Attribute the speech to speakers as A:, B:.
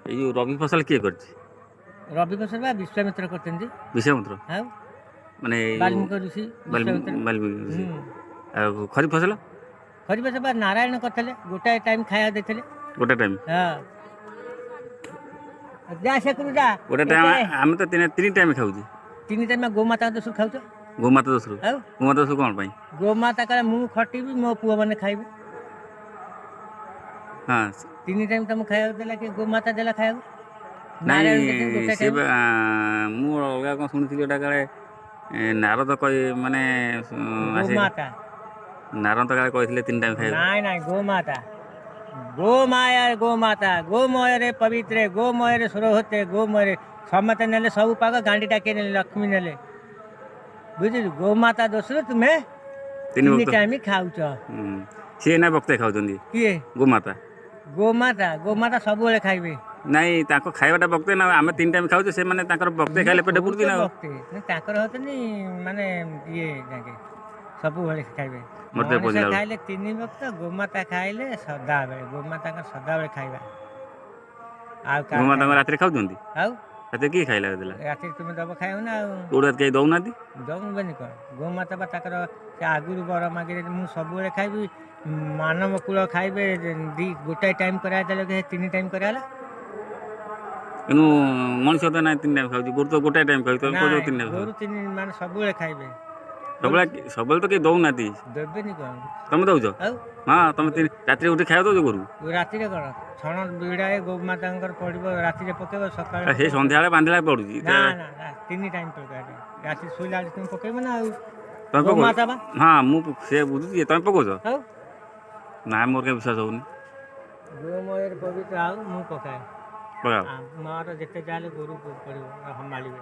A: ଏଇ ଯୋଉ ରବି ଫସଲ କିଏ କରିଛି?
B: ରବି ଫସଲ ବା ବିଶ୍ୱାମିତ୍ର କରିଛନ୍ତି।
A: ବିଶ୍ୱାମିତ୍ର
B: ଆଉ
A: ମାନେ ଏଇ ଯୋଉ
B: ବାଲ୍ମୀକି ଋଷି ବିଶ୍ୱାମିତ୍ର।
A: ବାଲ୍ମୀକି ଋଷି। ଆଉ ଖରିଫ ଫସଲ
B: ଖରିଫ ଫସଲ ବା ନାରାୟଣ କରିଥିଲେ, ଗୋଟାଏ ଟାଇମ୍ ଖାଇବା ଦେଇଥିଲେ।
A: ଗୋଟେ ଟାଇମ୍
B: ହଁ ଯା ସେକରୁ ଯା
A: ଗୋଟେ ଟାଇମ୍ ଆମେ ତ ତିନି ଟାଇମ୍ ଖାଉଛୁ।
B: ତିନି ଟାଇମ୍ ଗୋମାତା ଦୋଷରୁ ଖାଉଛ।
A: ଗୋମାତା ଦୋଷରୁ
B: ଆଉ
A: ଗୋମାତା ଦୋଷରୁ କ'ଣ ପାଇଁ?
B: ଗୋମାତା କାଳେ ମୁଁ ଖଟିବି ମୋ ପୁଅମାନେ ଖାଇବେ।
A: ହଁ
B: ତିନି ଟାଇମ୍ ତମକୁ ଖାଇବାକୁ ଦେଲା କି ଗୋମାତା ଦେଲା ଖାଇବାକୁ?
A: ନାଇଁ
B: ନାରାୟଣ ଦେଇଛନ୍ତି ଗୋଟାଏ
A: ସିଏ
B: ଟାଇମ୍।
A: ମୁଁ ଅଲଗା କ'ଣ ଶୁଣିଥିଲି ଗୋଟେ କାଳେ ନାରଦ ମାନେ
B: ଗୋମାତା
A: ନାରଦ କାଳେ କହିଥିଲେ ତିନି ଟାଇମ୍ ଖାଇବାକୁ।
B: ନାଇଁ ଗୋମାତା ଗୋମାୟା ଗୋମାତା ଗୋମୟରେ ପବିତ୍ରେ ଗୋମୟରେ ସୁରହତେ ଗୋମୟରେ ସମସ୍ତେ ନେଲେ ସବୁ ପାଗ ଗାଣ୍ଡି ଡାକି ନେଲେ ଲକ୍ଷ୍ମୀ ନେଲେ ବୁଝିଲୁ। ଗୋମାତା ଦୋଷରୁ ତୁମେ ତିନି ଟାଇମ୍ ଖାଉଛ।
A: ସିଏ ନା ବକ୍ତେ ଖାଉଛନ୍ତି
B: କିଏ?
A: ଗୋମାତା।
B: ଗୋମାତା ସବୁବେଳେ ଖାଇବେ।
A: ନାଇଁ ତାଙ୍କ ଖାଇବାଟା ବକ୍ତେ ନା, ଆମେ ତିନି ଟାଇମ୍ ଖାଉଛୁ, ସେମାନେ ତାଙ୍କର ବକ୍ତେ ଖାଇଲେ ପେଟ ପୁରୁଛି ନା।
B: ବକ୍ତେ ତାଙ୍କର ହଉଛନ୍ତି ମାନେ ଇଏ ଯାକେ ସବୁବେଳେ ଖାଇବେ।
A: ମତେ
B: ମଣିଷ
A: ପଚିଲା
B: ଖାଇଲେ ତିନି ବକ୍ତ, ଗୋମାତା ଖାଇଲେ ସଦାବେଳେ। ଗୋମାତାଙ୍କର ସଦାବେଳେ ଖାଇବା। ଆଉ
A: ଗୋମାତାଙ୍କ ରାତିରେ ଖାଉଛନ୍ତି?
B: ଆଉ
A: ରାତିରେ କିଏ ଖାଇଲା ଦେଲା?
B: ରାତିରେ ତୁମେ ଦବ ଖାଇବ ନା। ଆଉ
A: କୋଉଟା କେହି ଦଉନାହାନ୍ତି?
B: ଦଉବେନି କ'ଣ? ଗୋମାତା ବା ତାଙ୍କର ସେ ଆଗରୁ ବର ମାଗିଲେ ମୁଁ ସବୁବେଳେ ଖାଇବି, ମାନବ କୂଳ ଖାଇବେ। ଗୋଟାଏ ଟାଇମ୍ କରାହେଲେ ତିନି ଟାଇମ୍ କରାହେଲା।
A: କିନ୍ତୁ ମଣିଷ ତ ନାଇଁ ତିନି ଟାଇମ୍ ଖାଉଛି, ଗୋରୁ ତ ଗୋଟାଏ ଟାଇମ୍ ଖାଉଛି। ତମେ କହୁଛ ତିନି ଟାଇମ୍
B: ଗୋରୁ ତିନି ମାନେ ସବୁବେଳେ ଖାଇବେ।
A: ସବୁବେଳେ ତ କେହି ଦଉନାହାନ୍ତି।
B: ଦେବେନି କ'ଣ?
A: ତମେ ଦଉଛ?
B: ଆଉ
A: ହଁ ତମେ ରାତିରେ ଉଠି ଖାଇବା ଦଉଛ ଗୋରୁ?
B: ରାତିରେ କ'ଣ ଛଣ ବିଡ଼ାଏ ଗୋମାତାଙ୍କର ପଡ଼ିବ, ରାତିରେ ପକେଇବ, ସକାଳେ
A: ସେଇ ସନ୍ଧ୍ୟାବେଳେ ବାନ୍ଧିଲା ପଡୁଛି।
B: ନା ତିନି ଟାଇମ୍ ପକାଇବେ। ରାତିରେ ଶୋଇଲା ବେଳେ ତୁମେ ପକେଇବ ନା। ଆଉ
A: ତମେ ପକଉଛ?
B: ଗୋମାତା ବା।
A: ହଁ ମୁଁ ସେ ବୁଝୁଛି, ତମେ ପକଉଛ?
B: ଆଉ
A: ନା ମୋର କେବେ ବିଶ୍ୱାସ ହଉନି।
B: ଗୋମୟରେ ପବିତ୍ର ଆଉ ମୁଁ ପକାଏ।
A: ପକାଅ।
B: ମୋର ଯେତେ ଯାହେଲେ ଗୋରୁ ପଡ଼ିବ ସମ୍ଭାଳିବେ।